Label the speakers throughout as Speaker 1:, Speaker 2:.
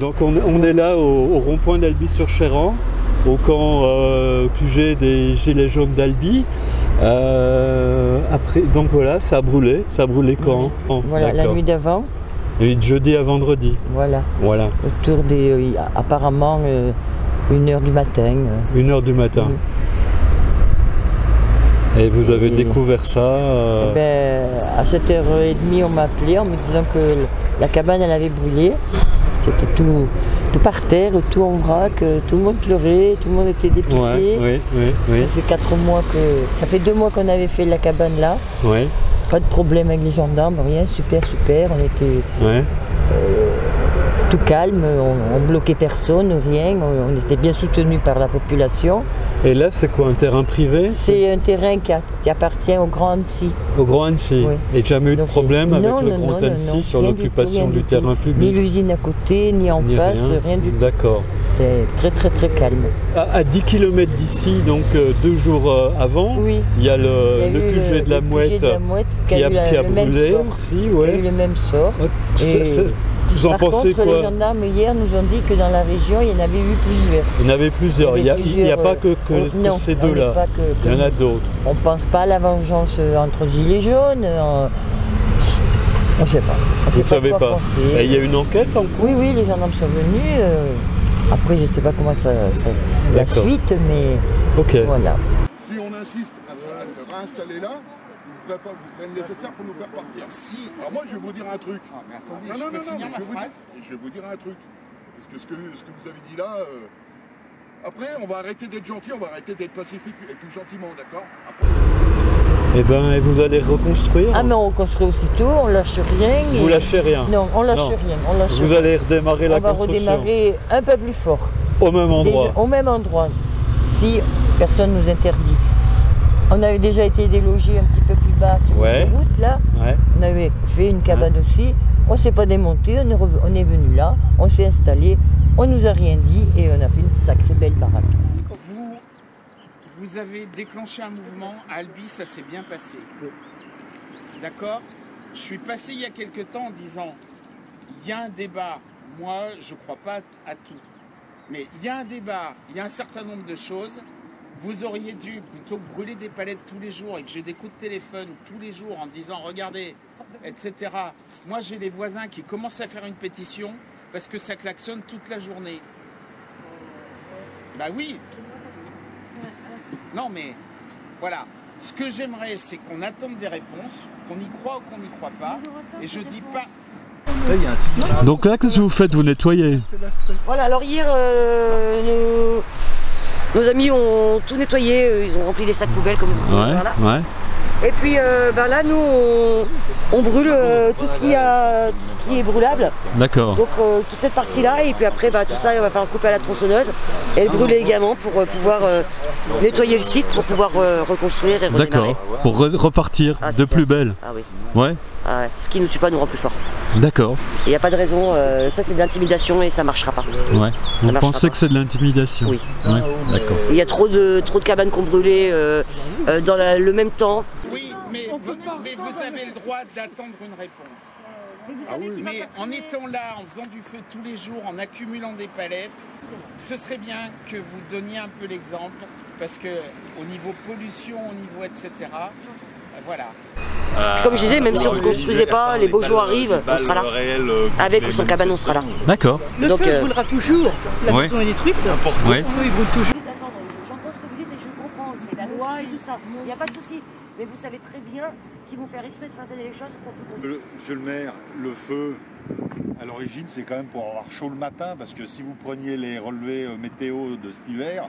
Speaker 1: Donc on est là au rond-point d'Albi-sur-Chéran, au camp QG des Gilets jaunes d'Albi. Après, donc voilà, ça a brûlé quand?
Speaker 2: Oui. Voilà, la nuit d'avant.
Speaker 1: Et de jeudi à vendredi.
Speaker 2: Voilà.
Speaker 1: Voilà.
Speaker 2: Autour des, apparemment, 1h du matin.
Speaker 1: 1h du matin. Et vous avez découvert ça
Speaker 2: À 7h30, on m'a appelé en me disant que la cabane elle avait brûlé. C'était tout par terre, tout en vrac, tout le monde pleurait, tout le monde était dépité.
Speaker 1: Oui.
Speaker 2: Ça fait 2 mois qu'on avait fait la cabane là.
Speaker 1: Oui.
Speaker 2: Pas de problème avec les gendarmes, rien, super. On était tout calme, on bloquait personne, rien. On était bien soutenus par la population.
Speaker 1: Et là, c'est quoi, un terrain privé?
Speaker 2: C'est un terrain qui appartient au Grand Annecy.
Speaker 1: Au Grand Annecy.
Speaker 2: Oui.
Speaker 1: Et jamais eu de problème avec le Grand Annecy sur l'occupation du terrain public?
Speaker 2: Ni l'usine à côté, ni en face, rien du tout.
Speaker 1: D'accord.
Speaker 2: C'était très calme.
Speaker 1: À 10 km d'ici, donc 2 jours avant, il y a le QG de la Mouette qui a brûlé aussi.
Speaker 2: Il a eu le même sort.
Speaker 1: Vous en pensez quoi?
Speaker 2: Les gendarmes hier nous ont dit que dans la région, il y en avait eu plusieurs.
Speaker 1: Il y en avait plusieurs. Il n'y a pas que ces deux-là. Il y en a d'autres.
Speaker 2: On ne pense pas à la vengeance entre gilets jaunes. On ne sait pas.
Speaker 1: Vous ne savez pas. Et il y a une enquête en cours?
Speaker 2: Oui, les gendarmes sont venus. Après, je ne sais pas comment la suite, mais voilà.
Speaker 3: Si on insiste à se réinstaller là, vous ferez le nécessaire pour nous faire partir. Si. Alors moi, je vais vous dire un truc.
Speaker 4: Mais attendez,
Speaker 3: je vais vous dire un truc. Parce que ce que vous avez dit là, après, on va arrêter d'être gentil, on va arrêter d'être pacifique et tout gentiment, d'accord?
Speaker 1: Eh ben, et vous allez reconstruire?
Speaker 2: Ah mais on reconstruit aussitôt, on lâche rien.
Speaker 1: Vous lâchez rien?
Speaker 2: Non, on lâche rien.
Speaker 1: Vous allez redémarrer la construction?
Speaker 2: On va redémarrer un peu plus fort.
Speaker 1: Au même endroit?
Speaker 2: Au même endroit, si personne ne nous interdit. On avait déjà été délogé un petit peu plus bas sur la route là. On avait fait une cabane aussi. On ne s'est pas démonté, on est venu là, on s'est installé, on nous a rien dit et on a fait une sacrée belle baraque.
Speaker 4: Vous avez déclenché un mouvement à Albi, ça s'est bien passé. D'accord? Je suis passé il y a quelque temps en disant, il y a un débat, moi je ne crois pas à tout, mais il y a un débat, il y a un certain nombre de choses. Vous auriez dû, plutôt que brûler des palettes tous les jours et que j'ai des coups de téléphone tous les jours en disant regardez, etc. Moi j'ai les voisins qui commencent à faire une pétition parce que ça klaxonne toute la journée. Bah oui. Non mais voilà. Ce que j'aimerais c'est qu'on attende des réponses, qu'on y croit ou qu'on n'y croit pas. Et je dis pas...
Speaker 1: Donc là, qu'est-ce que vous faites? Vous nettoyez?
Speaker 5: Voilà, alors hier, nos amis ont tout nettoyé, ils ont rempli les sacs poubelles comme vous voyez, voilà. Et puis là, nous, on brûle tout ce qui est brûlable.
Speaker 1: D'accord.
Speaker 5: Donc toute cette partie-là, et puis après, tout ça, il va falloir couper à la tronçonneuse et le brûler également pour pouvoir nettoyer le site, pour pouvoir reconstruire et redémarrer.
Speaker 1: D'accord, pour repartir de plus belle.
Speaker 5: Ah oui.
Speaker 1: Ouais.
Speaker 5: Ah ouais. Ce qui ne nous tue pas nous rend plus fort.
Speaker 1: D'accord.
Speaker 5: Il n'y a pas de raison, ça c'est de l'intimidation et ça ne marchera pas.
Speaker 1: Ouais. Vous pensez que c'est de l'intimidation?
Speaker 5: Oui.
Speaker 1: Ouais. D'accord.
Speaker 5: Il y a trop de cabanes qui ont brûlé dans le même temps.
Speaker 4: Oui, mais vous avez le droit d'attendre une réponse. Mais en étant là, en faisant du feu tous les jours, en accumulant des palettes, ce serait bien que vous donniez un peu l'exemple, parce que au niveau pollution, au niveau etc., voilà.
Speaker 5: Comme je disais, même si on ne construisait pas, les beaux jours arrivent, on sera là. Avec ou sans cabane, on sera là.
Speaker 1: D'accord.
Speaker 6: Le feu brûlera toujours. La maison est détruite. Le feu il brûle toujours.
Speaker 5: J'entends ce que vous dites et je comprends, c'est la loi et tout ça. Il n'y a pas de souci. Mais vous savez très bien qu'ils vont faire exprès de faire les choses pour tout.
Speaker 7: Monsieur le maire, le feu, à l'origine, c'est quand même pour avoir chaud le matin, parce que si vous preniez les relevés météo de cet hiver,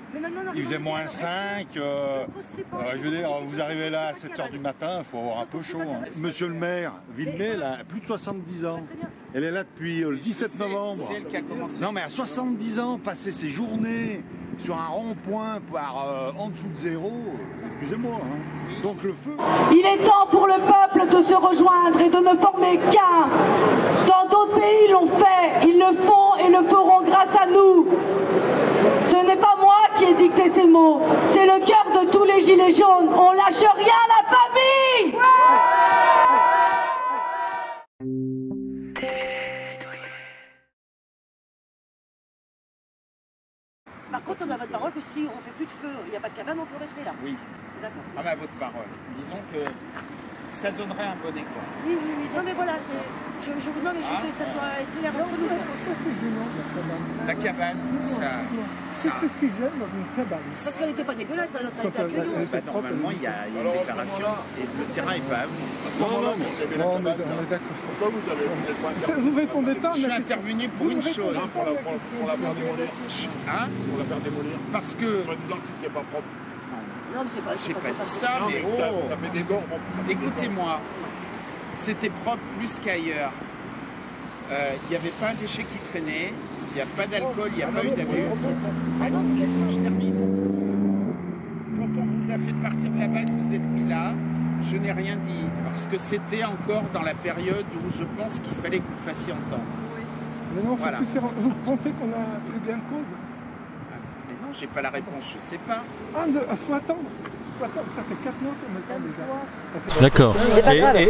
Speaker 7: il faisait moins 5. Je veux dire, vous arrivez là à 7 h du matin, il faut avoir un peu chaud. Monsieur le maire, Villemay, elle a plus de 70 ans. Elle est là depuis le 17 novembre.
Speaker 4: C'est elle qui a commencé.
Speaker 7: Non mais à 70 ans, passer ses journées sur un rond-point en dessous de zéro, excusez-moi. Donc le feu...
Speaker 8: Il est temps pour le peuple de se rejoindre et de ne former qu'un. Dans d'autres pays ils l'ont fait, ils le font et le feront grâce à nous. Ce n'est pas moi qui ai dicté ces mots, c'est le cœur de tous les gilets jaunes. On lâche rien la famille.
Speaker 5: entendre à votre parole que si on ne fait plus de feu, il n'y a pas de cabane, on peut rester là.
Speaker 4: Oui.
Speaker 5: D'accord.
Speaker 4: Ah bah, votre parole. Disons que ça donnerait un bon exemple.
Speaker 5: Oui. Non mais voilà, je veux que ça soit clair entre nous.
Speaker 4: La cabane, ça...
Speaker 6: Qu'est-ce que j'aime dans une cabane?
Speaker 5: Parce qu'elle n'était pas dégueulasse dans notre état que nous.
Speaker 4: Bah, normalement, il y a une déclaration et le terrain n'est pas à vous.
Speaker 6: Non, on est d'accord. Vous répondez pas.
Speaker 4: Je suis intervenu pour une chose.
Speaker 3: Pour la faire démolir.
Speaker 4: Hein?
Speaker 3: Pour la faire démolir.
Speaker 4: Parce que...
Speaker 3: Soit disant que si c'est pas propre.
Speaker 5: Non, mais c'est pas...
Speaker 4: J'ai pas dit ça, mais
Speaker 3: Ça fait des ans.
Speaker 4: écoutez-moi, c'était propre plus qu'ailleurs. Il n'y avait pas un déchet qui traînait, il n'y a pas d'alcool, il n'y a pas eu d'abus. Ah non, je termine. Quand on vous a fait partir de là-bas, que vous êtes mis là, je n'ai rien dit, parce que c'était encore dans la période où je pense qu'il fallait que vous fassissiez entendre.
Speaker 6: Mais non, voilà. Vous pensez qu'on a pris bien cause?
Speaker 4: Mais non, j'ai pas la réponse, je sais pas.
Speaker 6: Ah, faut attendre. Ça fait 4 mois qu'on attend déjà.
Speaker 1: D'accord.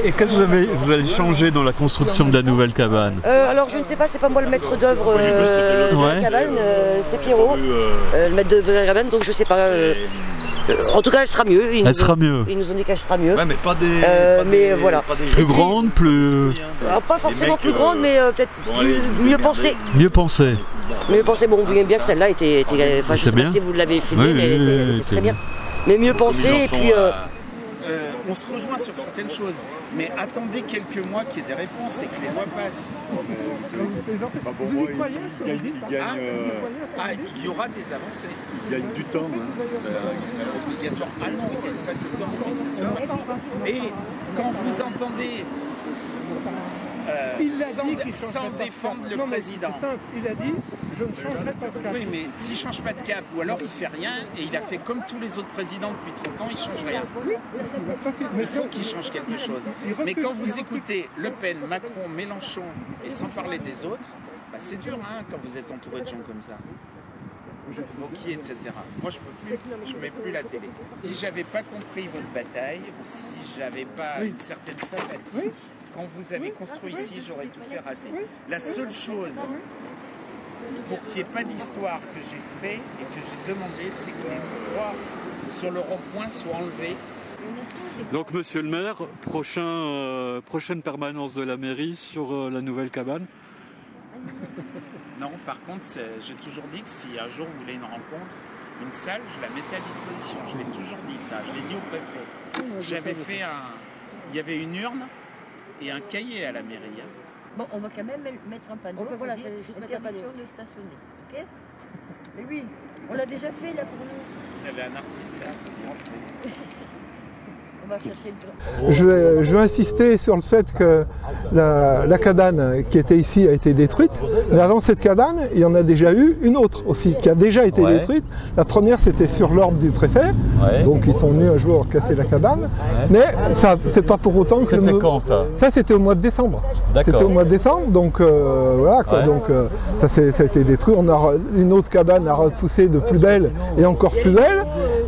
Speaker 1: Et qu'est-ce que vous allez changer dans la construction de la nouvelle cabane?
Speaker 5: Alors je ne sais pas, c'est pas moi le maître d'œuvre de la cabane, c'est Pierrot, le maître d'œuvre de la cabane, donc je sais pas. En tout cas, elle sera mieux. Ils nous ont dit qu'elle sera mieux.
Speaker 7: Ouais, mais pas des.
Speaker 5: Voilà.
Speaker 1: Plus grande, plus.
Speaker 5: Alors, pas forcément plus grande, mais peut-être mieux pensée.
Speaker 1: Mieux pensée.
Speaker 5: Mieux pensée. Bon, bien que celle-là était. Enfin, je sais pas si vous l'avez filmée, mais elle était très bien. Mais mieux pensée et puis.
Speaker 4: On se rejoint sur certaines choses, mais attendez quelques mois qu'il y ait des réponses et que les mois passent.
Speaker 6: Vous y croyez?
Speaker 4: Il y aura des avancées.
Speaker 7: Il gagne du temps.
Speaker 4: Obligatoire. Ah non, il ne gagne pas du temps, mais c'est sûr. Et quand vous entendez sans défendre le président.
Speaker 6: Il a dit je ne changerai pas de cap.
Speaker 4: Oui, mais s'il ne change pas de cap, ou alors il ne fait rien, et il a fait comme tous les autres présidents depuis 30 ans, il ne change rien. Il faut qu'il change quelque chose. Mais quand vous écoutez Le Pen, Macron, Mélenchon, et sans parler des autres, bah c'est dur hein, quand vous êtes entouré de gens comme ça. Wauquiez, etc. Moi, je ne mets plus la télé. Si j'avais pas compris votre bataille, ou si j'avais pas une certaine sympathie, quand vous avez construit ici, j'aurais tout fait raser. La seule chose pour qu'il n'y ait pas d'histoire que j'ai fait et que j'ai demandé, c'est que les croix sur le rond-point soient enlevées.
Speaker 1: Donc, monsieur le maire, prochaine permanence de la mairie sur la nouvelle cabane?
Speaker 4: Non, par contre, j'ai toujours dit que si un jour vous voulez une rencontre, une salle, je la mettais à disposition. Je l'ai toujours dit ça, je l'ai dit au préfet. J'avais fait il y avait une urne et un cahier à la mairie.
Speaker 2: Bon, on va quand même mettre un panneau.
Speaker 5: Voilà, c'est juste mettre un panneau.
Speaker 2: Interdiction de stationner, ok? Mais oui, on l'a déjà fait là pour nous.
Speaker 4: Vous avez un artiste là.
Speaker 2: On va chercher le...
Speaker 6: Je veux insister sur le fait que la cabane qui était ici a été détruite. Mais avant cette cabane, il y en a déjà eu une autre aussi qui a déjà été détruite. La première, c'était sur l'ordre du préfet. Donc ils sont venus un jour casser la cabane. Mais ça, c'est pas pour autant que...
Speaker 1: C'était quand ça?
Speaker 6: Ça, c'était au mois de décembre.
Speaker 1: D'accord.
Speaker 6: C'était au mois de décembre, donc voilà quoi. Donc ça a été détruit. On a une autre cabane à repousser de plus belle et encore plus belle.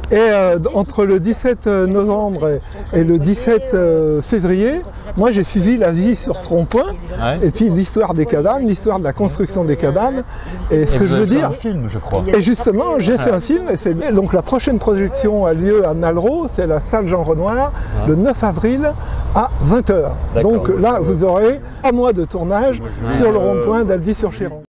Speaker 6: Et entre le 17 novembre et le 17 février, moi j'ai suivi la vie sur ce rond-point, et puis l'histoire des cabanes, l'histoire de la construction des cabanes. Et ce que je veux dire,
Speaker 1: un film, je crois.
Speaker 6: Et justement, j'ai fait un film. Et donc la prochaine projection a lieu à Malraux, c'est la salle Jean Renoir, le 9 avril à 20 h. Donc là, vous aurez un mois de tournage sur le rond-point d'Alby-sur-Chéran.